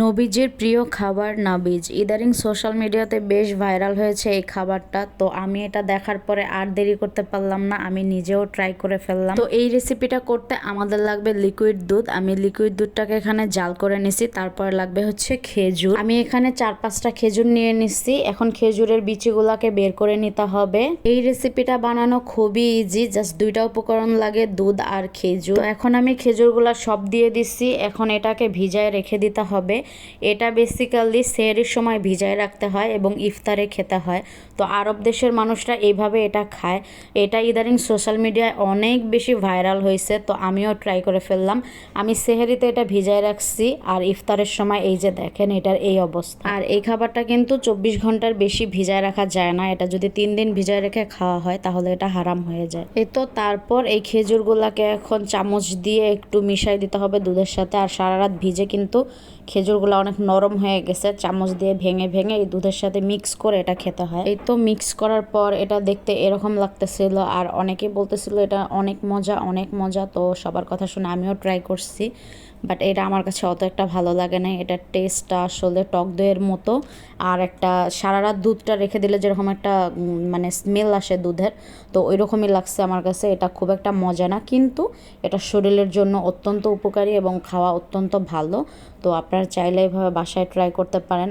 নবীজের প্রিয় খাবার নাবিজ ইদানিং সোশ্যাল মিডিয়াতে বেশ ভাইরাল হয়েছে এই খাবারটা। তো আমি এটা দেখার পরে আর দেরি করতে পারলাম না, আমি নিজেও ট্রাই করে ফেললাম। তো এই রেসিপিটা করতে আমাদের লাগবে লিকুইড দুধ। আমি লিকুইড দুধটাকে এখানে জাল করে নিছি। তারপরে লাগবে হচ্ছে খেজুর। আমি এখানে 4-5টা খেজুর নিয়ে নিচ্ছি। এখন খেজুরের বিচিগুলাকে বের করে নিতে হবে। এই রেসিপিটা বানানো খুবই ইজি, জাস্ট 2টা উপকরণ লাগে, দুধ আর খেজুর। তো এখন আমি খেজুরগুলা সব দিয়ে দিচ্ছি। এখন এটাকে ভিজায় রেখে দিতে হবে। এটা বেসিক্যালি সেহরির সময় ভিজায় রাখতে হয় এবং ইফতারে খেতে হয়। তো আরব দেশের মানুষরা এইভাবে এটা খায়। এটা ইদানিং সোশ্যাল মিডিয়ায় অনেক বেশি ভাইরাল হয়েছে, তো আমিও ট্রাই করে ফেললাম। আমি সেহরিতে এটা ভিজায় রাখছি আর ইফতারের সময় এই যে দেখেন এটার এই অবস্থা। আর এই খাবারটা কিন্তু 24 ঘন্টার বেশি ভিজায় রাখা যায় না। এটা যদি 3 দিন ভিজায় রেখে খাওয়া হয় তাহলে এটা হারাম হয়ে যায়। এই তো তারপর এই খেজুরগুলাকে এখন চামচ দিয়ে একটু মিশাই দিতে হবে দুধের সাথে। আর সারা রাত ভিজে কিন্তু খেজুরগুলো অনেক নরম হয়ে গেছে। চামচ দিয়ে ভেঙে ভেঙে এই দুধের সাথে মিক্স করে এটা খেতে হয়। এই তো মিক্স করার পর এটা দেখতে এরকম লাগতেছিল। আর অনেকেই বলতেছিল এটা অনেক মজা অনেক মজা। তো সবার কথা শুনে আমিও ট্রাই করছি, বাট এটা আমার কাছে অত একটা ভালো লাগে না। এটার টেস্টটা আসলে টক দইয়ের মতো। আর একটা সারা রাত দুধটা রেখে দিলে যেরকম একটা মানে স্মেল আসে দুধের, তো ওই রকমই লাগছে আমার কাছে। এটা খুব একটা মজা না, কিন্তু এটা শরীরের জন্য অত্যন্ত উপকারী এবং খাওয়া অত্যন্ত ভালো। তো আপনারা চাইলে এভাবে বাসায় ট্রাই করতে পারেন।